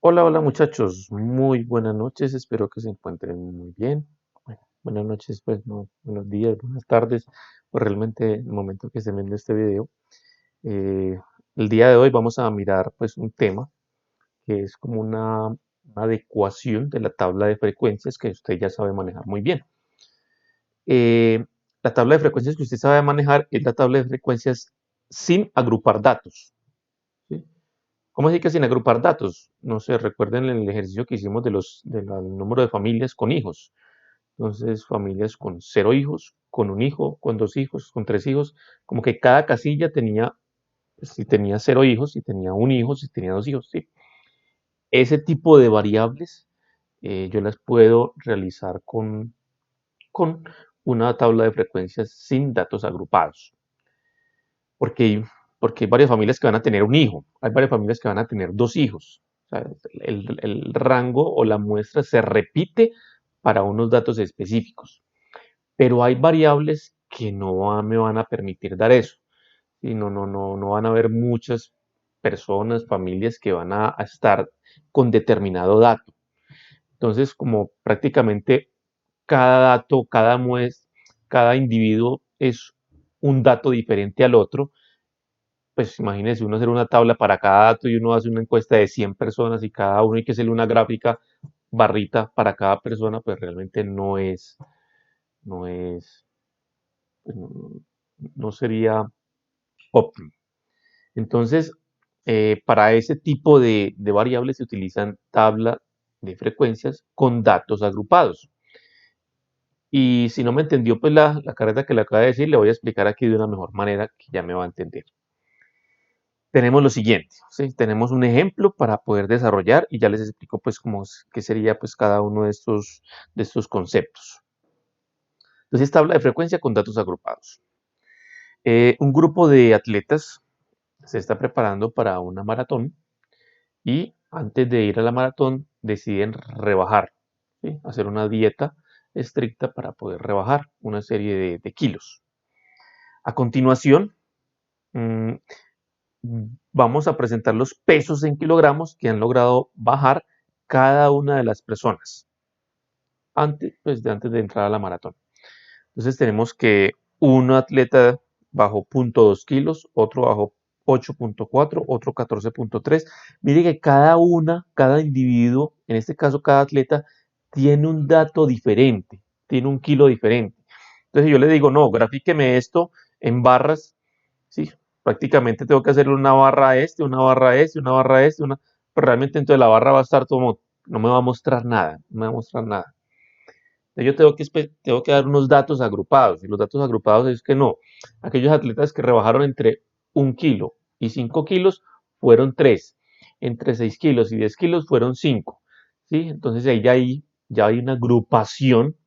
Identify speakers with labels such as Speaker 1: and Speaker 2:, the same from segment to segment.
Speaker 1: Hola, hola muchachos, muy buenas noches, espero que se encuentren muy bien. Bueno, buenas noches, pues no, buenos días, buenas tardes, pues realmente el momento que estén viendo este video. Eh, el día de hoy vamos a mirar pues un tema que es como una adecuación de la tabla de frecuencias que usted ya sabe manejar muy bien. Eh, la tabla de frecuencias que usted sabe manejar es la tabla de frecuencias sin agrupar datos, ¿sí? ¿Cómo así que sin agrupar datos? No sé, recuerden el ejercicio que hicimos del número de familias con hijos. Entonces, familias con 0 hijos, con un hijo, con 2 hijos, con 3 hijos, como que cada casilla tenía, pues, si tenía 0 hijos, si tenía un hijo, si tenía 2 hijos, ¿sí? Ese tipo de variables yo las puedo realizar con una tabla de frecuencias sin datos agrupados. Porque, porque hay varias familias que van a tener un hijo, hay varias familias que van a tener 2 hijos. O sea, el rango o la muestra se repite para unos datos específicos, pero hay variables que me van a permitir dar eso. Y no van a haber muchas personas, familias que van a estar con determinado dato. Entonces, como prácticamente cada dato, cada individuo es un dato diferente al otro, pues imagínense uno hacer una tabla para cada dato y uno hace una encuesta de 100 personas y cada uno hay que hacerle una gráfica barrita para cada persona, pues realmente no es, pues no sería óptimo. Entonces, para ese tipo de variables se utilizan tabla de frecuencias con datos agrupados. Y si no me entendió, pues la carrera que le acabo de decir, le voy a explicar aquí de una mejor manera que ya me va a entender. Tenemos lo siguiente, ¿sí? Tenemos un ejemplo para poder desarrollar y ya les explico pues qué sería pues cada uno de estos conceptos. Entonces, tabla de frecuencia con datos agrupados. Un grupo de atletas se está preparando para una maratón y antes de ir a la maratón deciden rebajar, ¿sí? Hacer una dieta estricta para poder rebajar una serie de kilos. A continuación, mmm, vamos a presentar los pesos en kilogramos que han logrado bajar cada una de las personas antes de entrar a la maratón. Entonces tenemos que un atleta bajó 0.2 kilos, otro bajó 8.4, otro 14.3. Mire que cada individuo, en este caso cada atleta, tiene un dato diferente, tiene un kilo diferente. Entonces yo le digo, no, grafíqueme esto en barras, ¿sí? Prácticamente tengo que hacerle una barra a este, una barra a este, una barra a este, pero realmente entonces la barra va a estar como, no me va a mostrar nada, no me va a mostrar nada. Entonces yo tengo que dar unos datos agrupados, y los datos agrupados es que no, aquellos atletas que rebajaron entre 1 kilo y 5 kilos fueron 3, entre 6 kilos y 10 kilos fueron 5, ¿sí? Entonces ahí ya hay una agrupación,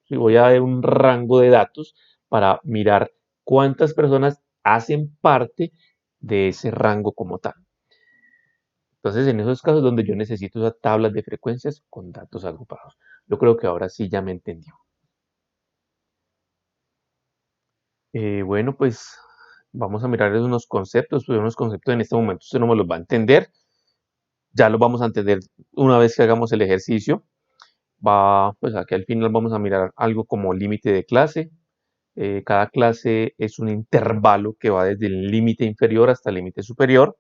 Speaker 1: ¿sí? Voy a ver un rango de datos para mirar cuántas personas hacen parte de ese rango como tal. Entonces, en esos casos donde yo necesito usar tablas de frecuencias con datos agrupados. Yo creo que ahora sí ya me entendió. Bueno, pues vamos a mirar unos conceptos, pues unos conceptos en este momento usted no me los va a entender, ya los vamos a entender una vez que hagamos el ejercicio. Pues aquí al final vamos a mirar algo como límite de clase. Cada clase es un intervalo que va desde el límite inferior hasta el límite superior.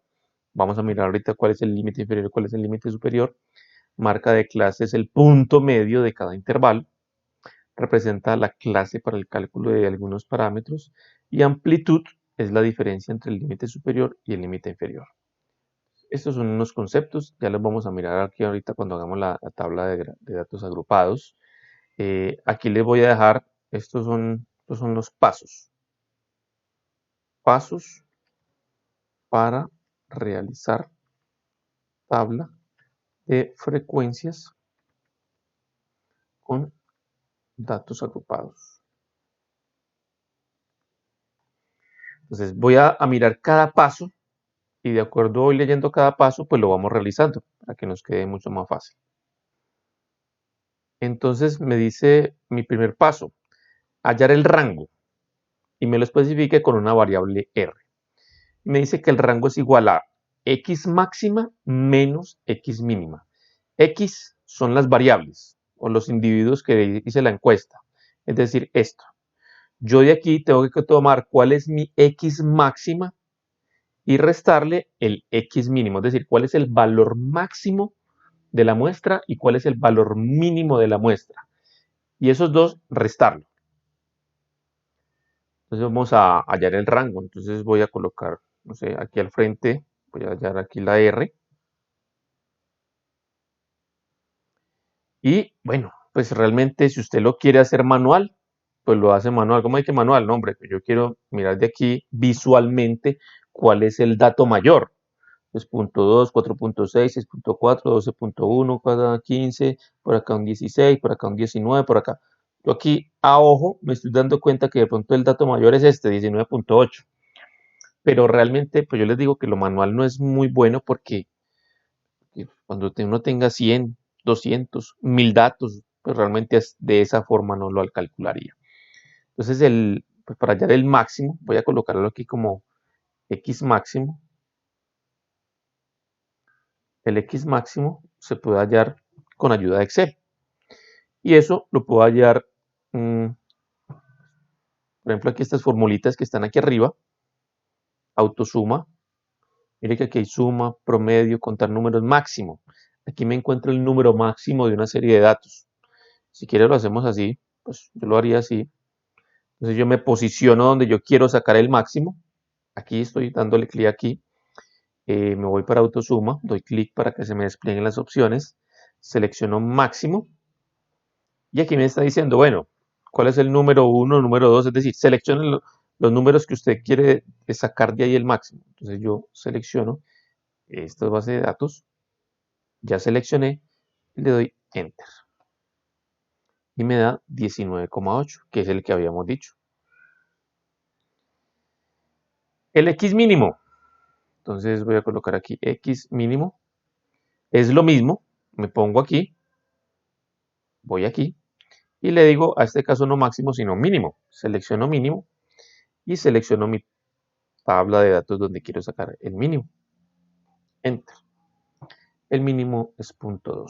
Speaker 1: Vamos a mirar ahorita cuál es el límite inferior y cuál es el límite superior. Marca de clase es el punto medio de cada intervalo. Representa la clase para el cálculo de algunos parámetros. Y amplitud es la diferencia entre el límite superior y el límite inferior. Estos son unos conceptos, ya los vamos a mirar aquí ahorita cuando hagamos la tabla de datos agrupados. Aquí les voy a dejar, estos son los pasos. Pasos para realizar tabla de frecuencias con datos agrupados. Entonces voy a mirar cada paso y de acuerdo voy leyendo cada paso, pues lo vamos realizando para que nos quede mucho más fácil. Entonces me dice mi primer paso, hallar el rango y me lo especifique con una variable R. Me dice que el rango es igual a X máxima menos X mínima. X son las variables o los individuos que hice la encuesta. Es decir, esto. Yo de aquí tengo que tomar cuál es mi X máxima y restarle el X mínimo. Es decir, cuál es el valor máximo de la muestra y cuál es el valor mínimo de la muestra. Y esos dos, restarlo. Entonces vamos a hallar el rango. Entonces voy a colocar, no sé, aquí al frente, voy a hallar aquí la R. Y bueno, pues realmente si usted lo quiere hacer manual, pues lo hace manual. ¿Cómo hay que manual? No, hombre, yo quiero mirar de aquí visualmente cuál es el dato mayor. Pues punto 2, 4.6, 6.4, 12.1, cada 15, por acá un 16, por acá un 19, por acá. Yo aquí a ojo me estoy dando cuenta que de pronto el dato mayor es este, 19.8. Pero realmente, pues yo les digo que lo manual no es muy bueno porque cuando uno tenga 100, 200, 1000 datos, pues realmente de esa forma no lo calcularía. Entonces, pues para hallar el máximo, voy a colocarlo aquí como X máximo. El X máximo se puede hallar con ayuda de Excel. Y eso lo puedo hallar, por ejemplo, aquí estas formulitas que están aquí arriba, autosuma. Mire que aquí hay suma, promedio, contar números máximo. Aquí me encuentro el número máximo de una serie de datos. Si quiere lo hacemos así, pues yo lo haría así. Entonces yo me posiciono donde yo quiero sacar el máximo. Aquí estoy dándole clic aquí. Me voy para autosuma, doy clic para que se me desplieguen las opciones. Selecciono máximo. Y aquí me está diciendo, bueno, ¿cuál es el número 1, número 2? Es decir, seleccione los números que usted quiere sacar de ahí el máximo. Entonces yo selecciono esta base de datos. Ya seleccioné y le doy Enter. Y me da 19,8, que es el que habíamos dicho. El X mínimo. Entonces voy a colocar aquí X mínimo. Es lo mismo. Me pongo aquí. Voy aquí. Y le digo a este caso no máximo, sino mínimo. Selecciono mínimo. Y selecciono mi tabla de datos donde quiero sacar el mínimo. Enter. El mínimo es 0.2.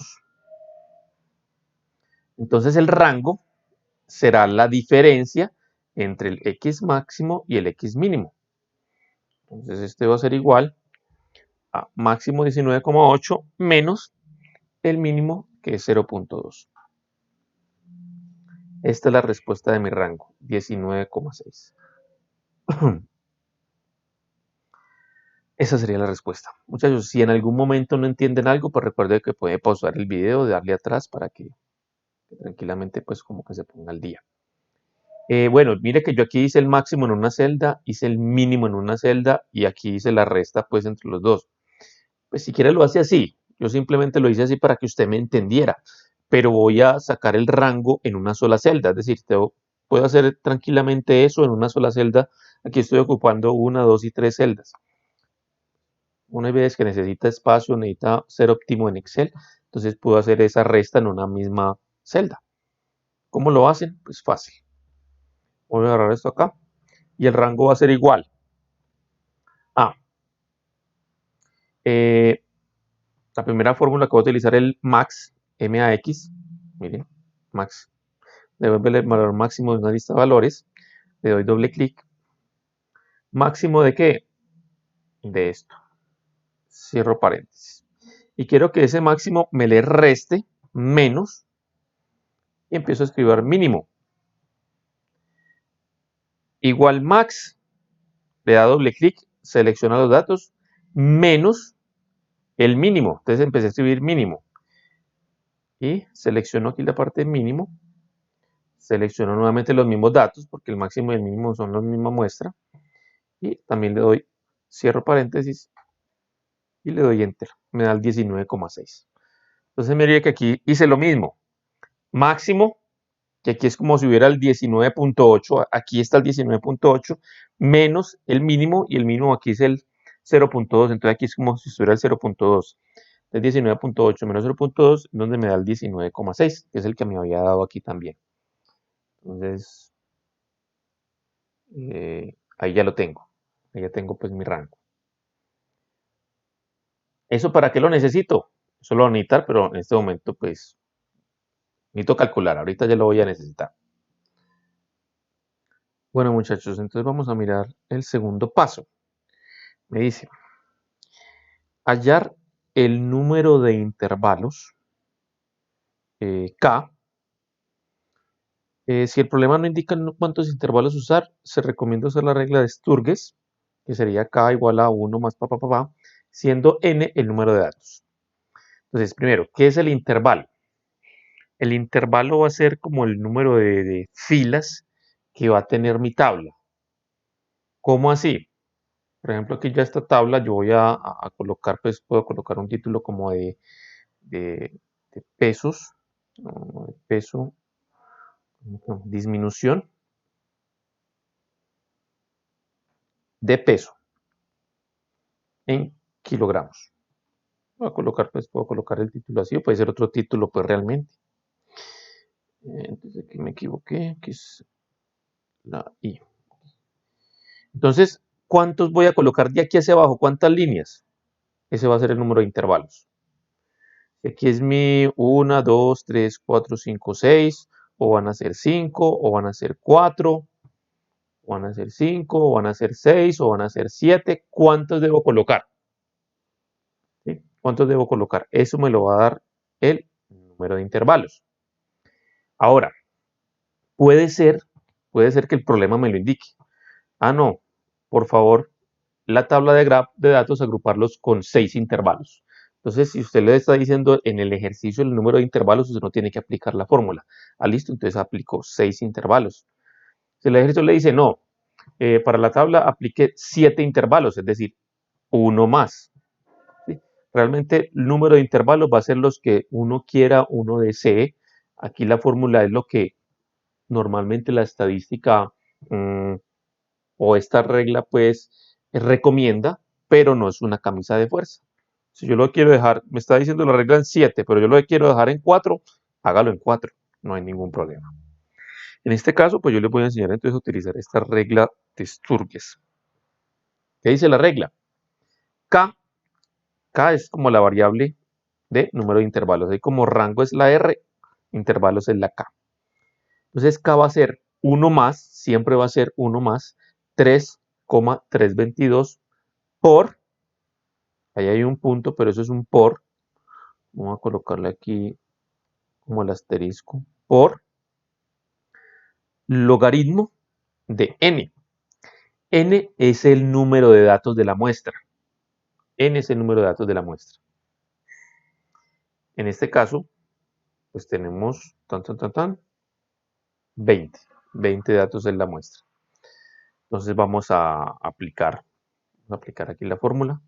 Speaker 1: Entonces el rango será la diferencia entre el X máximo y el X mínimo. Entonces este va a ser igual a máximo 19,8 menos el mínimo que es 0.2. Esta es la respuesta de mi rango, 19,6. Esa sería la respuesta. Muchachos, si en algún momento no entienden algo, pues recuerden que pueden pausar el video, darle atrás para que tranquilamente pues como que se ponga al día. Bueno, mire que yo aquí hice el máximo en una celda, hice el mínimo en una celda y aquí hice la resta pues entre los dos. Pues si quiere lo hace así. Yo simplemente lo hice así para que usted me entendiera. Pero voy a sacar el rango en una sola celda. Es decir, puedo hacer tranquilamente eso en una sola celda. Aquí estoy ocupando 1, 2 y 3 celdas. Una vez que necesita espacio, necesita ser óptimo en Excel. Entonces puedo hacer esa resta en una misma celda. ¿Cómo lo hacen? Pues fácil. Voy a agarrar esto acá. Y el rango va a ser igual. A. La primera fórmula que voy a utilizar es el max, MAX. Miren, max. Devuelve el valor máximo de una lista de valores. Le doy doble clic. ¿Máximo de qué? De esto. Cierro paréntesis. Y quiero que ese máximo me le reste menos. Y empiezo a escribir mínimo. Igual max. Le da doble clic. Selecciona los datos. Menos el mínimo. Entonces empecé a escribir mínimo. Y selecciono aquí la parte mínimo. Selecciono nuevamente los mismos datos porque el máximo y el mínimo son la misma muestra. Y también le doy cierro paréntesis y le doy enter. Me da el 19,6. Entonces mire que aquí hice lo mismo. Máximo, que aquí es como si hubiera el 19.8. Aquí está el 19.8 menos el mínimo y el mínimo aquí es el 0.2. Entonces aquí es como si estuviera el 0.2. Entonces 19.8 menos 0.2 es donde me da el 19,6, que es el que me había dado aquí también. Entonces ahí ya lo tengo. Ahí ya tengo pues mi rango. ¿Eso para qué lo necesito? Eso lo voy a necesitar, pero en este momento pues necesito calcular. Ahorita ya lo voy a necesitar. Bueno, muchachos, entonces vamos a mirar el segundo paso. Me dice, hallar el número de intervalos K. Si el problema no indica cuántos intervalos usar, se recomienda usar la regla de Sturges, que sería K igual a 1 más siendo N el número de datos. Entonces, primero, ¿qué es el intervalo? El intervalo va a ser como el número de filas que va a tener mi tabla. ¿Cómo así? Por ejemplo, aquí ya esta tabla yo voy a colocar, pues puedo colocar un título como de pesos, ¿no? De peso, disminución de peso en kilogramos. Voy a colocar, pues puedo colocar el título así, o puede ser otro título, pues realmente. Entonces aquí me equivoqué, aquí es la I. Entonces, ¿cuántos voy a colocar de aquí hacia abajo? ¿Cuántas líneas? Ese va a ser el número de intervalos. Aquí es mi 1, 2, 3, 4, 5, 6, o van a ser 5, o van a ser 4, o van a ser 5, o van a ser 6, o van a ser 7. ¿Cuántos debo colocar? ¿Sí? ¿Cuántos debo colocar? Eso me lo va a dar el número de intervalos. Ahora, puede ser que el problema me lo indique. Ah, no, por favor, la tabla de datos agruparlos con 6 intervalos. Entonces, si usted le está diciendo en el ejercicio el número de intervalos, usted no tiene que aplicar la fórmula. Ah, listo, entonces aplicó 6 intervalos. Si el ejercicio le dice no, para la tabla aplique 7 intervalos, es decir, uno más. ¿Sí? Realmente el número de intervalos va a ser los que uno quiera, uno desee. Aquí la fórmula es lo que normalmente la estadística o esta regla pues recomienda, pero no es una camisa de fuerza. Si yo lo quiero dejar, me está diciendo la regla en 7, pero yo lo quiero dejar en 4, hágalo en 4, no hay ningún problema. En este caso, pues yo les voy a enseñar entonces a utilizar esta regla de Sturges. ¿Qué dice la regla? K, K es como la variable de número de intervalos, ahí como rango es la R, intervalos es la K. Entonces K va a ser 1 más, siempre va a ser 1 más 3,322 por, ahí hay un punto, pero eso es un por, vamos a colocarle aquí como el asterisco, por logaritmo de n. N es el número de datos de la muestra. N es el número de datos de la muestra. En este caso, pues tenemos 20 datos en la muestra. Entonces vamos a aplicar aquí la fórmula.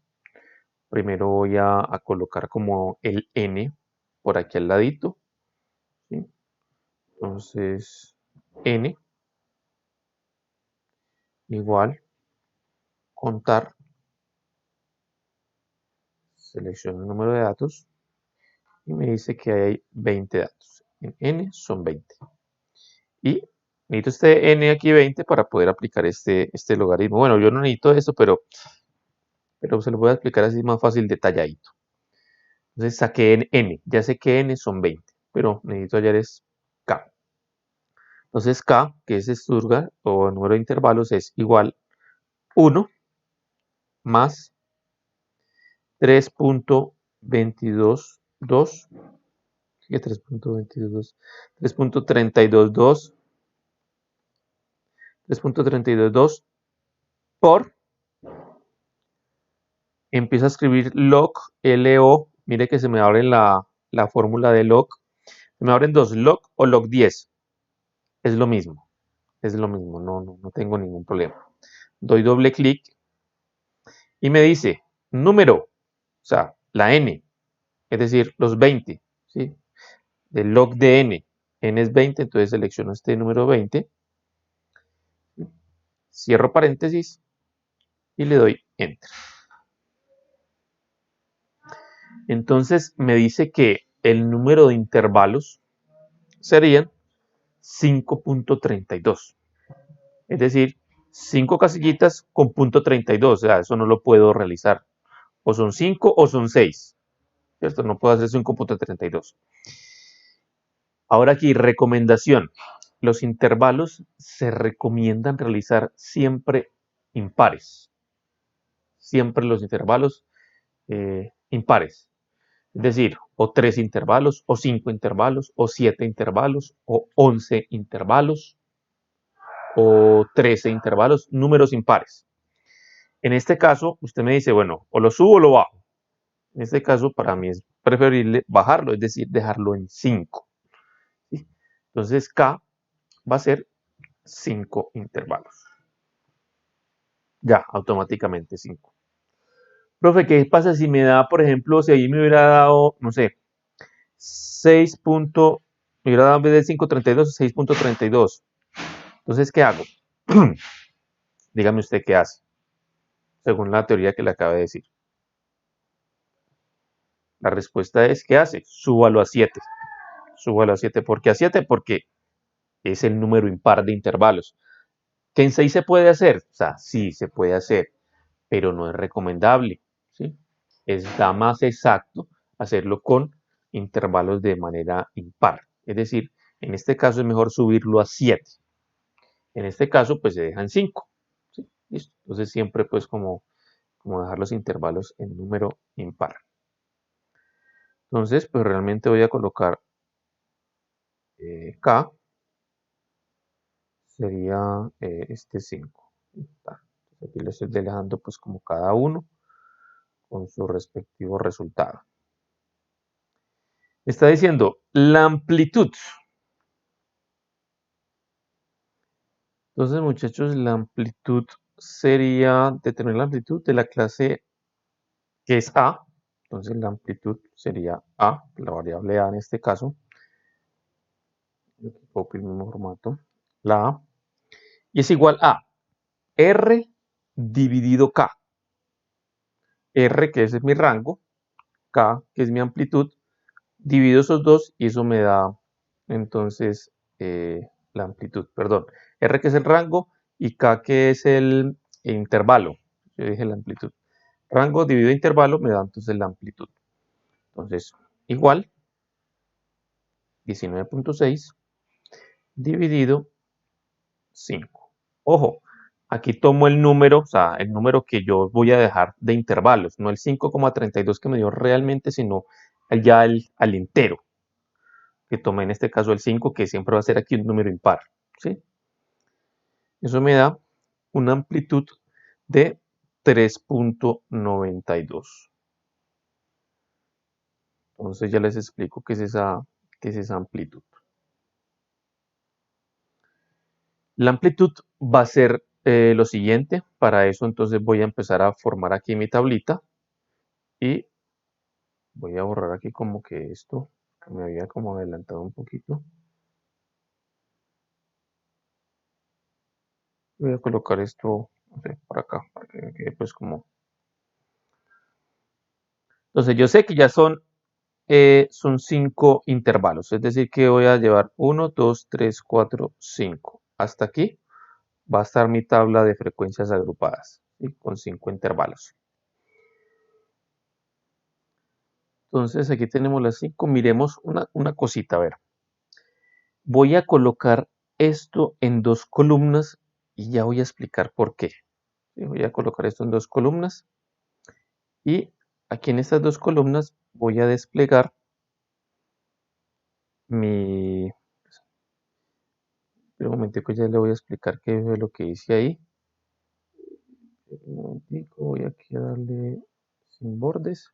Speaker 1: Primero voy a colocar como el n por aquí al ladito. ¿Sí? Entonces, n igual contar, selecciono el número de datos y me dice que hay 20 datos. En n son 20. Y necesito este n aquí 20 para poder aplicar este logaritmo. Bueno, yo no necesito esto, pero se lo voy a explicar así más fácil, detalladito. Entonces saqué en n, ya sé que n son 20, pero necesito hallar es k. Entonces k, que es Sturger o número de intervalos, es igual 1 más 3.222, ¿qué 3.222? 3.322, 3.322 por, empiezo a escribir log, LO, mire que se me abre la fórmula de log, se me abren dos, log o log 10, es lo mismo, no tengo ningún problema. Doy doble clic y me dice número, o sea, la n, es decir, los 20, ¿sí? Del log de n, n es 20, entonces selecciono este número 20, cierro paréntesis y le doy enter. Entonces me dice que el número de intervalos serían 5.32, es decir, 5 casillitas con punto 32, o sea, eso no lo puedo realizar. O son 5 o son 6. ¿Cierto? No puedo hacerse un cómputo de 32. Ahora aquí, recomendación. Los intervalos se recomiendan realizar siempre impares. Siempre los intervalos impares. Es decir, o 3 intervalos, o 5 intervalos, o 7 intervalos, o 11 intervalos, o 13 intervalos, números impares. En este caso, usted me dice, bueno, o lo subo o lo bajo. En este caso, para mí es preferible bajarlo, es decir, dejarlo en 5. ¿Sí? Entonces, K va a ser 5 intervalos. Ya, automáticamente 5. Profe, ¿qué pasa si me da, por ejemplo, si ahí me hubiera dado, no sé, 6. Me hubiera dado en vez de 5.32, 6.32? Entonces, ¿qué hago? Dígame usted qué hace, según la teoría que le acabo de decir. La respuesta es, ¿qué hace? Súbalo a 7. Súbalo a 7. ¿Por qué a 7? Porque es el número impar de intervalos. ¿Que en 6 se puede hacer? O sea, sí, se puede hacer, pero no es recomendable. ¿Sí? Da más exacto hacerlo con intervalos de manera impar. Es decir, en este caso es mejor subirlo a 7. En este caso, pues se dejan 5. ¿Sí? Listo. Entonces siempre pues como dejar los intervalos en número impar. Entonces, pues realmente voy a colocar K, sería este 5. Aquí le estoy dejando pues como cada uno con su respectivo resultado. Está diciendo la amplitud. Entonces, muchachos, la amplitud sería determinar la amplitud de la clase que es A. Entonces, la amplitud sería A, la variable A en este caso. Yo copio el mismo formato. La A. Y es igual a R dividido K. R, que ese es mi rango, K, que es mi amplitud, divido esos dos y eso me da entonces la amplitud, perdón. R, que es el rango, y K, que es el intervalo. Yo dije la amplitud. Rango dividido intervalo me da entonces la amplitud. Entonces, igual 19.6 dividido 5. Ojo, aquí tomo el número, o sea, el número que yo voy a dejar de intervalos, no el 5,32 que me dio realmente, sino ya al entero, que tomé en este caso el 5, que siempre va a ser aquí un número impar. ¿Sí? Eso me da una amplitud de 3.92. Entonces ya les explico qué es esa amplitud. La amplitud va a ser lo siguiente. Para eso entonces voy a empezar a formar aquí mi tablita. Y voy a borrar aquí como que esto, que me había como adelantado un poquito. Voy a colocar esto, no sé, por acá, para que me quede pues como... Entonces yo sé que ya son 5 intervalos, es decir que voy a llevar 1, 2, 3, 4, 5. Hasta aquí va a estar mi tabla de frecuencias agrupadas, ¿sí? Con 5 intervalos. Entonces aquí tenemos las 5. Miremos una cosita, a ver. Voy a colocar esto en 2 columnas y ya voy a explicar por qué. Voy a colocar esto en 2 columnas y aquí en estas 2 columnas voy a desplegar mi... Un momentico, ya le voy a explicar qué es lo que hice ahí. Un momentico, voy aquí a darle sin bordes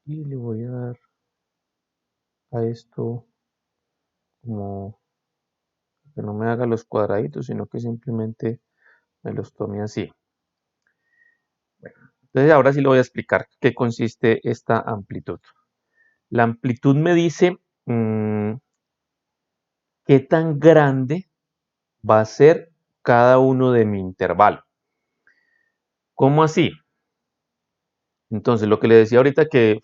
Speaker 1: y le voy a dar a esto como que no me haga los cuadraditos, sino que simplemente me los tome así. Bueno, entonces ahora sí le voy a explicar qué consiste esta amplitud. La amplitud me dice qué tan grande va a ser cada uno de mi intervalo. ¿Cómo así? Entonces, lo que le decía ahorita que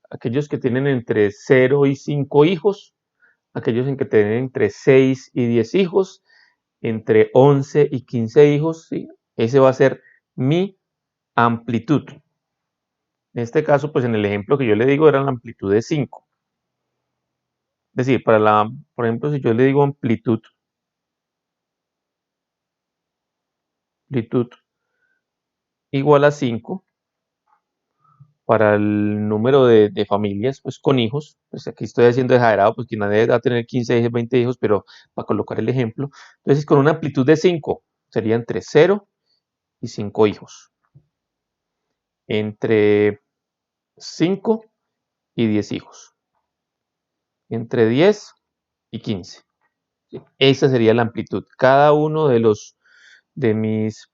Speaker 1: aquellos que tienen entre 0 y 5 hijos, aquellos en que tienen entre 6 y 10 hijos, entre 11 y 15 hijos, ¿sí? Ese va a ser mi amplitud. En este caso, pues en el ejemplo que yo le digo era la amplitud de 5. Es decir, por ejemplo, si yo le digo amplitud igual a 5 para el número de familias, pues con hijos, pues aquí estoy haciendo exagerado, pues que nadie va a tener 15 hijos, 20 hijos, pero para colocar el ejemplo, entonces con una amplitud de 5 sería entre 0 y 5 hijos, entre 5 y 10 hijos, entre 10 y 15. ¿Sí? Esa sería la amplitud. Cada uno de mis,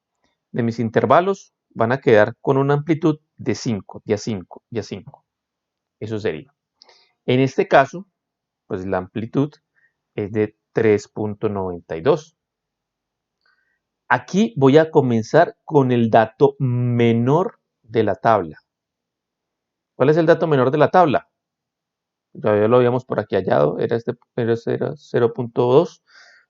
Speaker 1: de mis intervalos van a quedar con una amplitud de 5, de a 5, de a 5. Eso sería. En este caso, pues la amplitud es de 3.92. Aquí voy a comenzar con el dato menor de la tabla. ¿Cuál es el dato menor de la tabla? Ya lo habíamos por aquí hallado, era 0.2.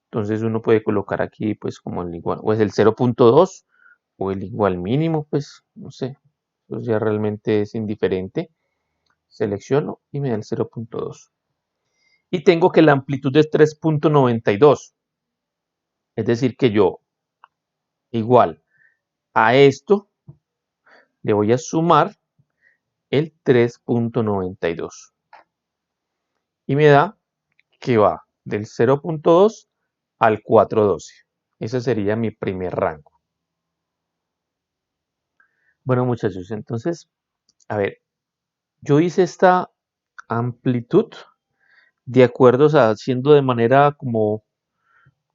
Speaker 1: Entonces uno puede colocar aquí pues como el igual, o es el 0.2 o el igual mínimo, pues no sé, eso ya realmente es indiferente. Selecciono y me da el 0.2. Y tengo que la amplitud es 3.92. Es decir que yo igual a esto le voy a sumar el 3.92. Y me da que va del 0.2 al 412. Ese sería mi primer rango. Bueno, muchachos, entonces, a ver, yo hice esta amplitud de acuerdo, o sea, haciendo de manera como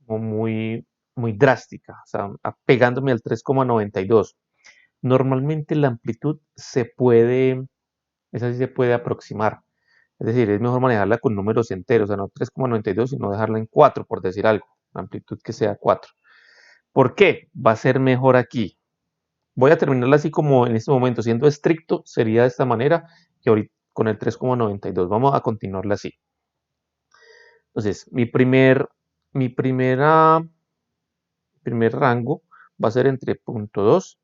Speaker 1: muy drástica, o sea, pegándome al 3.92. Normalmente la amplitud esa sí se puede aproximar. Es decir, es mejor manejarla con números enteros, o sea, no 3.92, sino dejarla en 4, por decir algo. La amplitud que sea 4. ¿Por qué? Va a ser mejor aquí. Voy a terminarla así como en este momento, siendo estricto, sería de esta manera, y ahorita con el 3.92. Vamos a continuarla así. Entonces, mi primer rango va a ser entre 0.2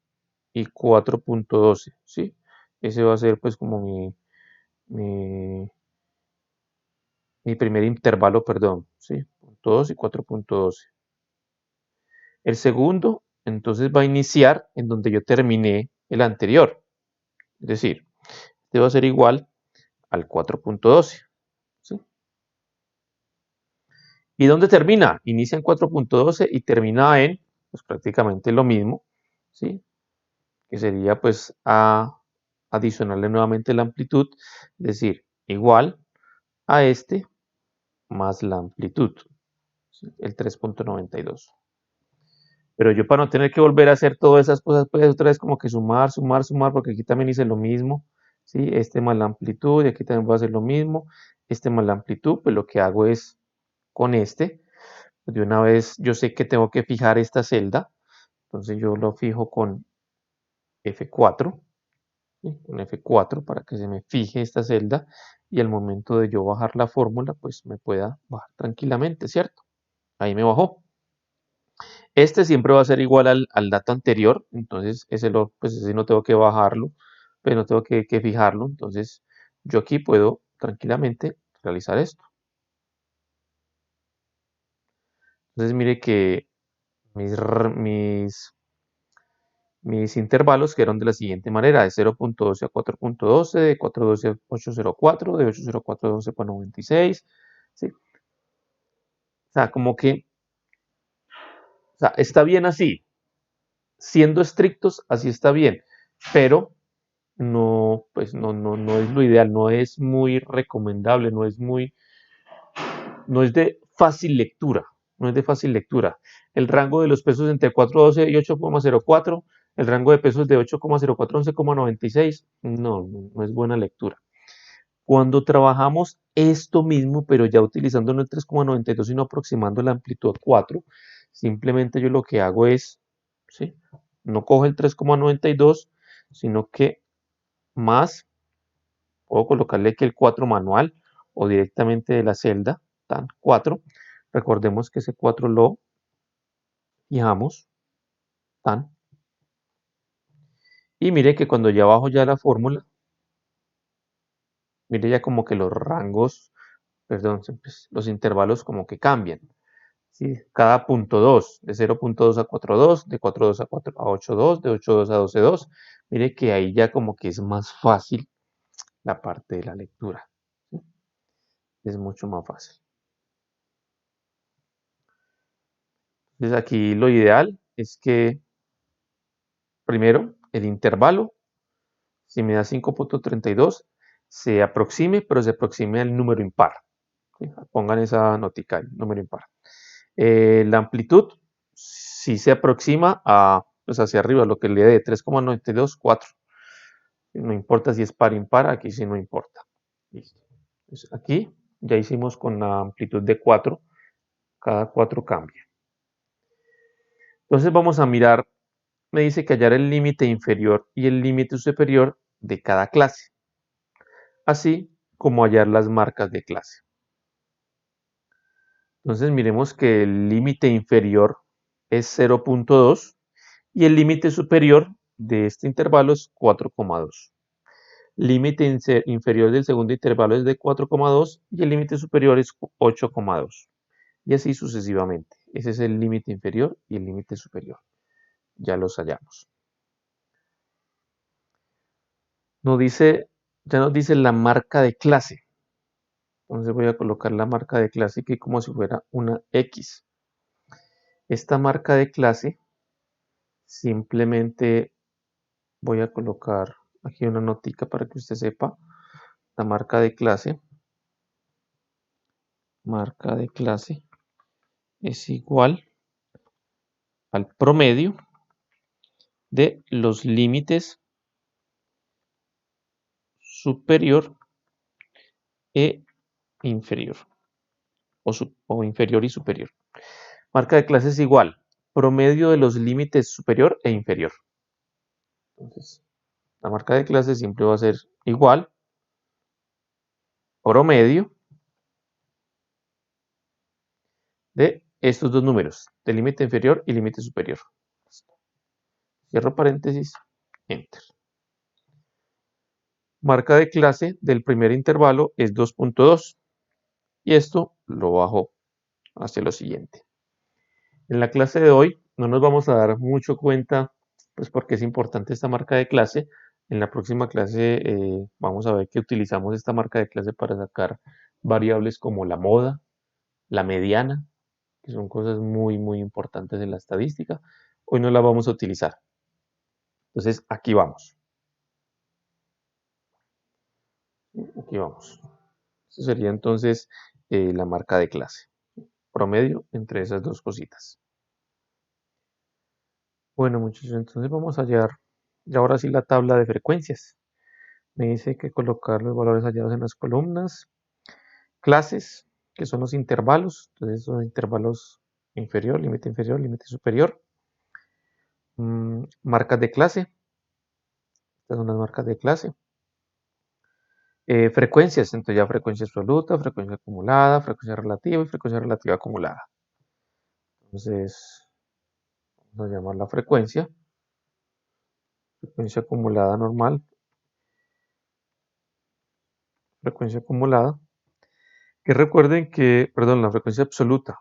Speaker 1: y 4.12, ¿sí? Ese va a ser pues como mi, mi primer intervalo, perdón, ¿sí? 0.2 y 4.12. El segundo, entonces, va a iniciar en donde yo terminé el anterior. Es decir, este va a ser igual al 4.12, ¿sí? ¿Y dónde termina? Inicia en 4.12 y termina en, pues prácticamente lo mismo, ¿sí? Que sería pues adicionarle nuevamente la amplitud, es decir, igual a este más la amplitud, ¿sí? El 3.92. Pero yo para no tener que volver a hacer todas esas cosas, pues otra vez como que sumar, sumar, sumar, porque aquí también hice lo mismo, ¿sí? Este más la amplitud, y aquí también voy a hacer lo mismo, este más la amplitud, pues lo que hago es con este, pues de una vez yo sé que tengo que fijar esta celda, entonces yo lo fijo con F4, ¿sí? Con F4 para que se me fije esta celda y al momento de yo bajar la fórmula, pues me pueda bajar tranquilamente, ¿cierto? Ahí me bajó. Este siempre va a ser igual al dato anterior, entonces pues ese no tengo que bajarlo, pero no tengo que fijarlo, entonces yo aquí puedo tranquilamente realizar esto. Entonces mire que mis, mis intervalos quedaron de la siguiente manera, de 0.12 a 4.12, de 4.12 a 8.04, de 8.04 a 12.96, ¿sí? O sea, como que, o sea, está bien así, siendo estrictos, así está bien, pero no, pues no es lo ideal, no es muy recomendable, no es de fácil lectura, no es de fácil lectura. El rango de los pesos entre 4.12 y 8.04, el rango de pesos de 8.04 a 11.96, no es buena lectura. Cuando trabajamos esto mismo, pero ya utilizando no el 3.92, sino aproximando la amplitud a 4, simplemente yo lo que hago es, ¿sí? No cojo el 3.92, sino que más, puedo colocarle aquí el 4 manual o directamente de la celda, tan 4. Recordemos que ese 4 lo fijamos, tan. Y mire que cuando ya bajo ya la fórmula, mire ya como que los rangos, perdón, pues, los intervalos como que cambian. ¿Sí? Cada punto 2, de 0.2 a 4.2, de 4.2 a 4 a 8.2, de 8.2 a 12.2. Mire que ahí ya como que es más fácil la parte de la lectura. ¿Sí? Es mucho más fácil. Entonces aquí lo ideal es que primero el intervalo, si me da 5.32, se aproxime, pero se aproxime al número impar. ¿Sí? Pongan esa notica ahí, número impar. La amplitud, si se aproxima a, pues hacia arriba, lo que le dé 3,92, 4. No importa si es par o impar, aquí sí no importa. Listo. Entonces aquí ya hicimos con la amplitud de 4, cada 4 cambia. Entonces vamos a mirar, me dice que hallar el límite inferior y el límite superior de cada clase, así como hallar las marcas de clase. Entonces miremos que el límite inferior es 0.2 y el límite superior de este intervalo es 4,2. Límite inferior del segundo intervalo es de 4,2 y el límite superior es 8,2. Y así sucesivamente. Ese es el límite inferior y el límite superior. Ya los hallamos. Ya nos dice la marca de clase. Entonces voy a colocar la marca de clase aquí como si fuera una X. Esta marca de clase simplemente voy a colocar aquí una notica para que usted sepa. La marca de clase es igual al promedio de los límites superior e inferior o inferior y superior. Marca de clase es igual promedio de los límites superior e inferior. Entonces, la marca de clase siempre va a ser igual promedio de estos dos números, de límite inferior y límite superior. Cierro paréntesis, enter. Marca de clase del primer intervalo es 2.2 y esto lo bajo hacia lo siguiente. En la clase de hoy no nos vamos a dar mucho cuenta, pues porque es importante esta marca de clase. En la próxima clase vamos a ver que utilizamos esta marca de clase para sacar variables como la moda, la mediana, que son cosas muy, muy importantes en la estadística. Hoy no la vamos a utilizar. Entonces, aquí vamos. Aquí vamos. Eso sería entonces la marca de clase. Promedio entre esas dos cositas. Bueno, muchachos, entonces vamos a hallar y ahora sí la tabla de frecuencias. Me dice que colocar los valores hallados en las columnas, clases, que son los intervalos, entonces son intervalos inferior, límite superior, marcas de clase, estas son las marcas de clase, frecuencias, entonces ya frecuencia absoluta, frecuencia acumulada, frecuencia relativa y frecuencia relativa acumulada. Entonces, vamos a llamar la frecuencia acumulada normal, frecuencia acumulada, que recuerden que, perdón, la frecuencia absoluta.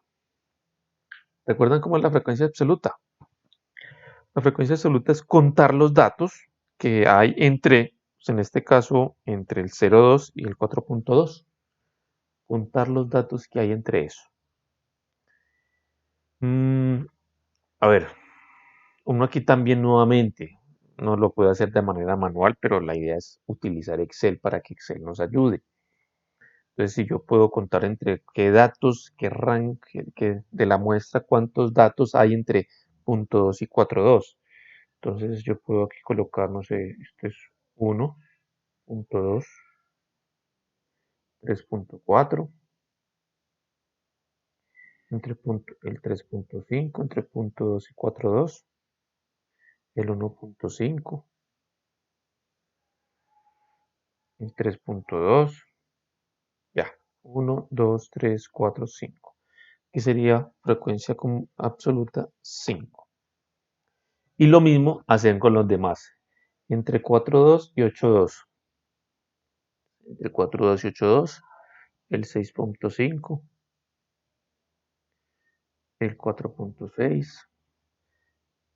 Speaker 1: ¿Recuerdan cómo es la frecuencia absoluta? La frecuencia absoluta es contar los datos que hay entre, pues en este caso, entre el 0,2 y el 4.2. Contar los datos que hay entre eso. A ver, uno aquí también nuevamente no lo puede hacer de manera manual, pero la idea es utilizar Excel para que Excel nos ayude. Entonces, si yo puedo contar entre qué datos, qué rank, de la muestra, cuántos datos hay entre 0.2 y 4.2. Entonces yo puedo aquí colocar, no sé, este es 1.2, 3.4, el 3.5, entre 0.2 y 4.2, el 1.5, el 3.2, ya, 1, 2, 3, 4, 5, que sería frecuencia absoluta 5. Y lo mismo hacen con los demás. entre 4,2 y 8,2. Entre 4,2 y 8,2, el 6,5, el 4,6,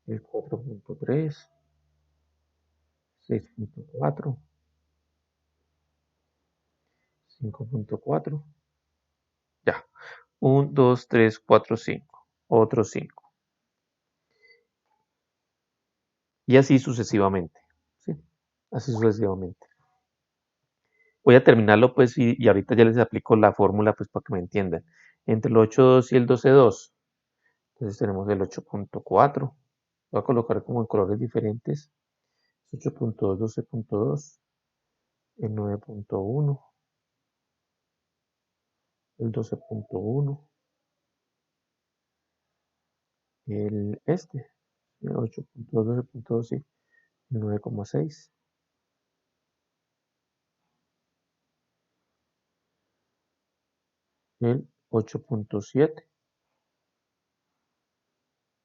Speaker 1: el 4,3, 6,4, 5,4. Ya. 1, 2, 3, 4, 5. Otro 5. Y así sucesivamente. ¿Sí? Así sucesivamente. Voy a terminarlo pues y ahorita ya les aplico la fórmula pues para que me entiendan. Entre el 8,2 y el 12,2. Entonces tenemos el 8,4. Voy a colocar como en colores diferentes. 8,2, 12,2. El 9,1. El 12,1. El 8,2, 12,2, sí. El 9,6. El 8,7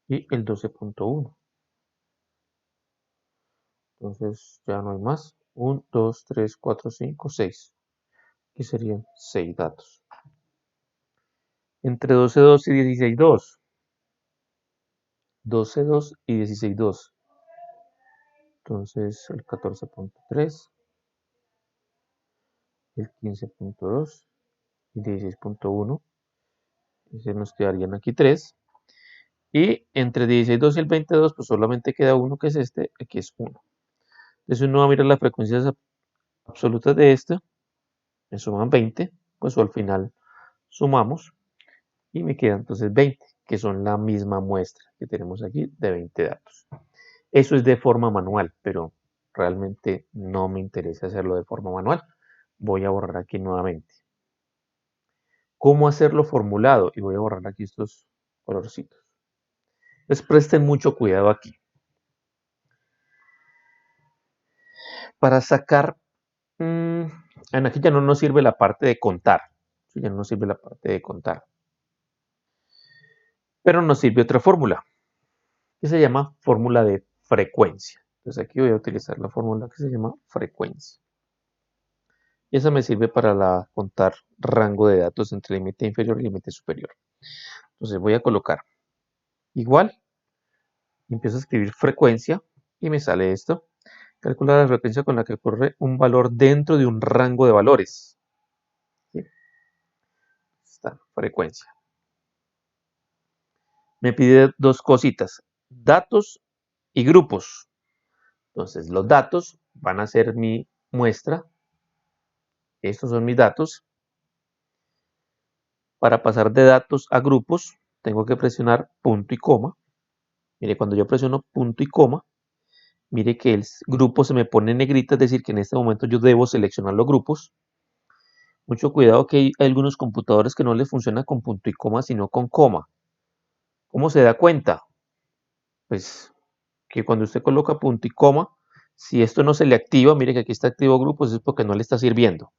Speaker 1: y el 12,1. Entonces ya no hay más. 1, 2, 3, 4, 5, 6. Aquí serían 6 datos. Entre 12,2 y 16,2. 12,2 y 16,2. Entonces el 14,3, el 15,2 y 16,1. Entonces nos quedarían aquí 3. Y entre 16,2 y el 22, pues solamente queda uno que es este. Aquí es 1. Entonces uno va a mirar las frecuencias absolutas de este. Me suman 20. Pues al final sumamos. Y me queda entonces 20, que son la misma muestra que tenemos aquí de 20 datos. Eso es de forma manual, pero realmente no me interesa hacerlo de forma manual. Voy a borrar aquí nuevamente. ¿Cómo hacerlo formulado? Y voy a borrar aquí estos colorcitos. Entonces presten mucho cuidado aquí. Para sacar, aquí ya no nos sirve la parte de contar. Ya no nos sirve la parte de contar. Pero nos sirve otra fórmula, que se llama fórmula de frecuencia. Entonces aquí voy a utilizar la fórmula que se llama frecuencia. Y esa me sirve para contar rango de datos entre límite inferior y límite superior. Entonces voy a colocar igual, empiezo a escribir frecuencia y me sale esto. Calcula la frecuencia con la que ocurre un valor dentro de un rango de valores. ¿Sí? Esta frecuencia. Me pide dos cositas, datos y grupos. Entonces los datos van a ser mi muestra. Estos son mis datos. Para pasar de datos a grupos, tengo que presionar punto y coma. Mire, cuando yo presiono punto y coma, mire que el grupo se me pone en negrita, es decir, que en este momento yo debo seleccionar los grupos. Mucho cuidado que hay algunos computadores que no les funciona con punto y coma, sino con coma. ¿Cómo se da cuenta? Pues que cuando usted coloca punto y coma, si esto no se le activa, mire que aquí está activo grupos, es porque no le está sirviendo.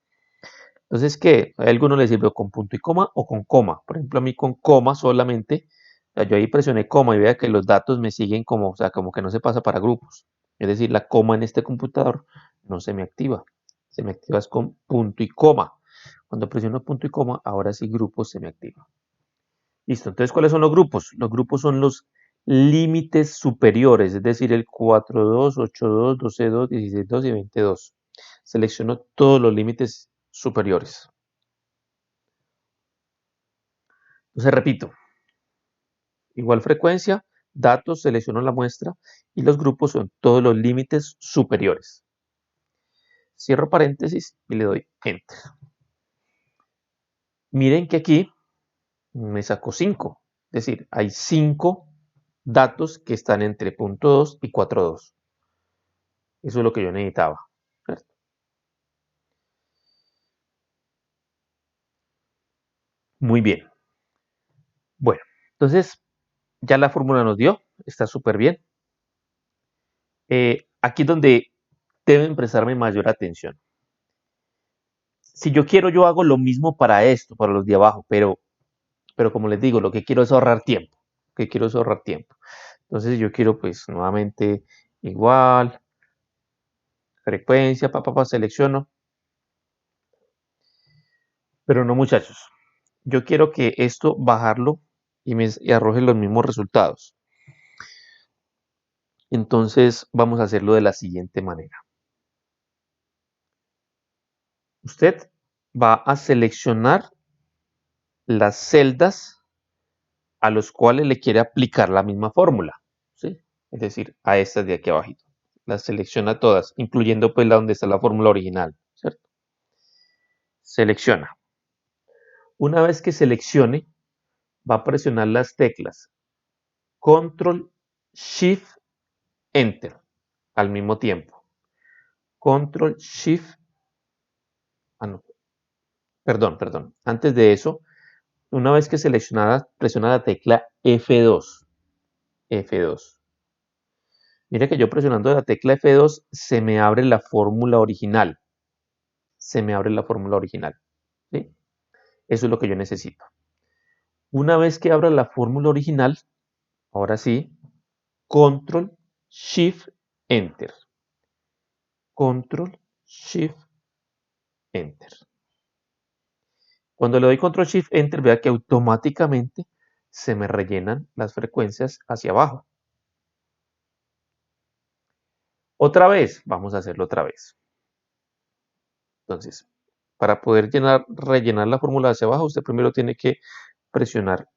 Speaker 1: Entonces, ¿qué? A algunos les sirve con punto y coma o con coma. Por ejemplo, a mí con coma solamente, yo ahí presioné coma y vea que los datos me siguen como, o sea, como que no se pasa para grupos. Es decir, la coma en este computador no se me activa. Se me activa es con punto y coma. Cuando presiono punto y coma, ahora sí grupos se me activa. Listo, entonces, ¿cuáles son los grupos? Los grupos son los límites superiores, es decir, el 4,2, 8,2, 12,2, 16,2 y 22. Selecciono todos los límites superiores. Entonces, repito, igual frecuencia, datos, selecciono la muestra y los grupos son todos los límites superiores. Cierro paréntesis y le doy Enter. Miren que aquí me sacó 5, es decir, hay 5 datos que están entre punto 2 y 4,2. Eso es lo que yo necesitaba. ¿Cierto? Muy bien. Bueno, entonces ya la fórmula nos dio, está súper bien. Aquí es donde deben prestarme mayor atención. Si yo quiero, yo hago lo mismo para esto, para los de abajo, pero como les digo, lo que quiero es ahorrar tiempo. Lo que quiero es ahorrar tiempo. Entonces yo quiero pues nuevamente igual, frecuencia, selecciono. Pero no, muchachos. Yo quiero que esto bajarlo y arroje los mismos resultados. Entonces vamos a hacerlo de la siguiente manera. Usted va a seleccionar las celdas a los cuales le quiere aplicar la misma fórmula, ¿sí? Es decir, a estas de aquí abajo. Las selecciona todas, incluyendo pues la donde está la fórmula original, ¿cierto? Selecciona. Una vez que seleccione, va a presionar las teclas Control, Shift, Enter al mismo tiempo. Control, Shift, no, perdón. Antes de eso, una vez que seleccionada, presiona la tecla F2. F2. Mira que yo presionando la tecla F2 se me abre la fórmula original. Se me abre la fórmula original. ¿Sí? Eso es lo que yo necesito. Una vez que abra la fórmula original, ahora sí, Control, Shift, Enter. Control, Shift, Enter. Cuando le doy Control Shift Enter, vea que automáticamente se me rellenan las frecuencias hacia abajo. Otra vez, vamos a hacerlo otra vez. Entonces, para poder rellenar la fórmula hacia abajo, usted primero tiene que presionar,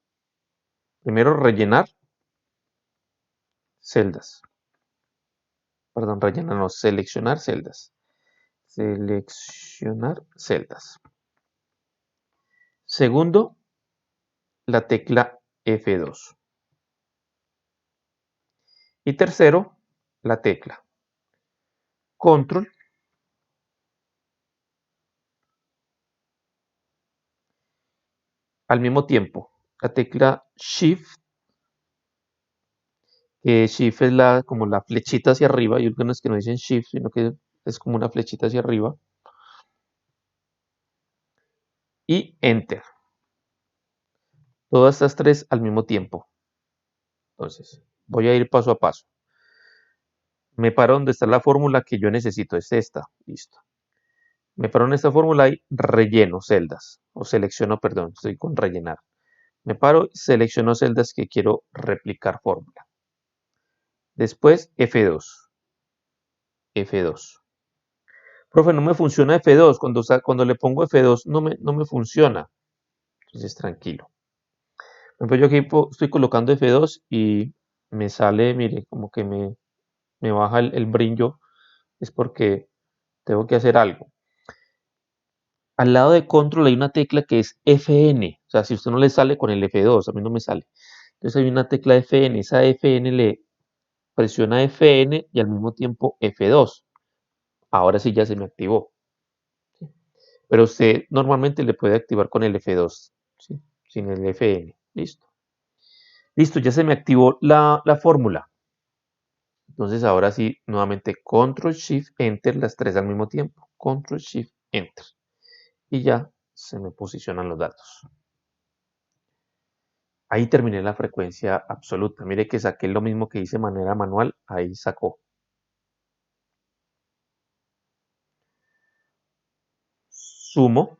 Speaker 1: primero rellenar celdas. Perdón, rellenar, no, seleccionar celdas. Seleccionar celdas. Segundo, la tecla F2. Y tercero, la tecla Control, al mismo tiempo, la tecla Shift, que Shift es como la flechita hacia arriba, y algunos que no dicen Shift, sino que es como una flechita hacia arriba, y Enter. Todas estas tres al mismo tiempo. Entonces, voy a ir paso a paso. Me paro donde está la fórmula que yo necesito, es esta, listo. Me paro en esta fórmula y relleno celdas, o selecciono, perdón, estoy con rellenar. Me paro y selecciono celdas que quiero replicar fórmula. Después F2. F2. Profe, no me funciona F2. Cuando le pongo F2 no me funciona. Entonces, tranquilo. Por ejemplo, yo aquí estoy colocando F2 y me sale, mire, como que me baja el brillo. Es porque tengo que hacer algo. Al lado de control hay una tecla que es FN. O sea, si usted no le sale con el F2, a mí no me sale. Entonces hay una tecla FN. Esa FN le presiona FN y al mismo tiempo F2. Ahora sí ya se me activó. ¿Sí? Pero usted normalmente le puede activar con el F2, ¿sí? Sin el FN. Listo. Listo, ya se me activó la fórmula. Entonces ahora sí, nuevamente Control Shift Enter las tres al mismo tiempo. Control Shift Enter. Y ya se me posicionan los datos. Ahí terminé la frecuencia absoluta. Mire que saqué lo mismo que hice de manera manual. Ahí sacó. Sumo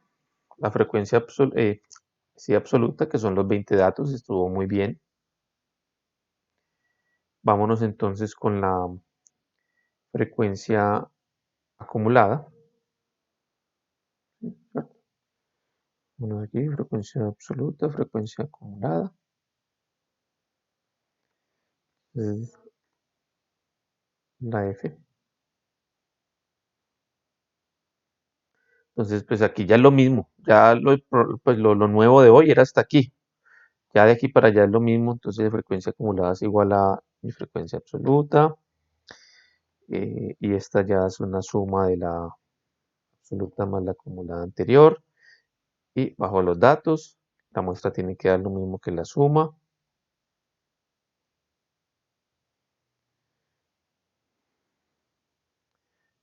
Speaker 1: la frecuencia absoluta, que son los 20 datos. Estuvo muy bien. Vámonos entonces con la frecuencia acumulada. Bueno, aquí frecuencia absoluta, frecuencia acumulada. Es la F. Entonces, pues aquí ya es lo mismo. Ya pues lo nuevo de hoy era hasta aquí. Ya de aquí para allá es lo mismo. Entonces, frecuencia acumulada es igual a mi frecuencia absoluta. Y esta ya es una suma de la absoluta más la acumulada anterior. Y bajo los datos, la muestra tiene que dar lo mismo que la suma.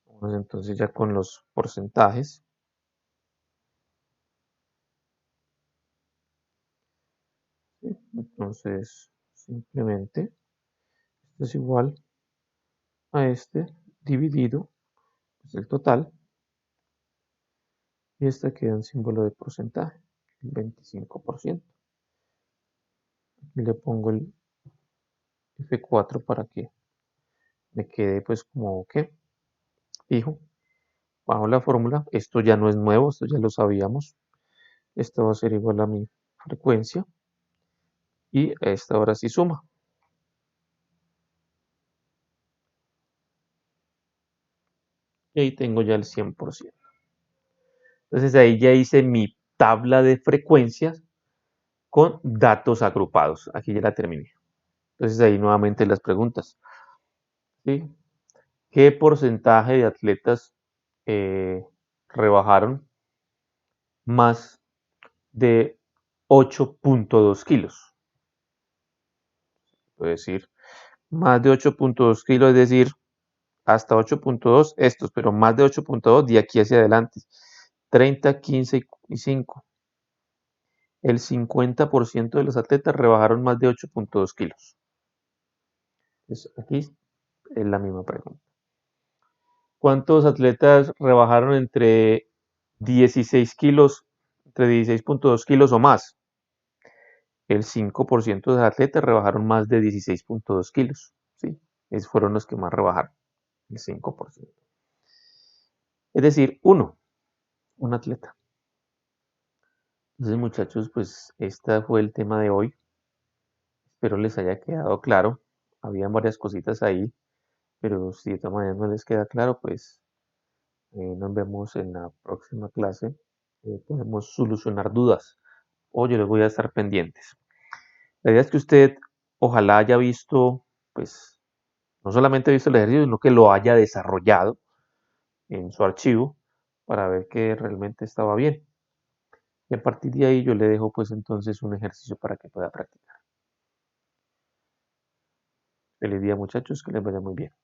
Speaker 1: Vamos entonces ya con los porcentajes. ¿Sí? Entonces, simplemente, esto es igual a este dividido. es el total. Y esta queda en símbolo de porcentaje, el 25%. Aquí le pongo el F4 para que me quede pues como que fijo. Bajo la fórmula, esto ya no es nuevo, esto ya lo sabíamos. Esto va a ser igual a mi frecuencia. Y esta ahora sí suma. Y ahí tengo ya el 100%. Entonces ahí ya hice mi tabla de frecuencias con datos agrupados. Aquí ya la terminé. Entonces ahí nuevamente las preguntas. ¿Sí? ¿Qué porcentaje de atletas rebajaron más de 8.2 kilos? Puedo decir, más de 8.2 kilos, es decir, hasta 8.2 estos, pero más de 8.2 de aquí hacia adelante. 30, 15 y 5. El 50% de los atletas rebajaron más de 8.2 kilos. Entonces, aquí es la misma pregunta. ¿Cuántos atletas rebajaron entre 16 kilos, entre 16.2 kilos o más? El 5% de los atletas rebajaron más de 16.2 kilos. ¿Sí? Esos fueron los que más rebajaron, el 5%. Es decir, un atleta. Entonces, muchachos, pues este fue el tema de hoy. Espero les haya quedado claro. Habían varias cositas ahí, pero si de todas maneras no les queda claro, pues nos vemos en la próxima clase. Podemos solucionar dudas o yo les voy a estar pendientes. La idea es que usted ojalá haya visto, pues, no solamente visto el ejercicio, sino que lo haya desarrollado en su archivo para ver que realmente estaba bien. Y a partir de ahí yo le dejo pues entonces un ejercicio para que pueda practicar. Feliz día muchachos, que les vaya muy bien.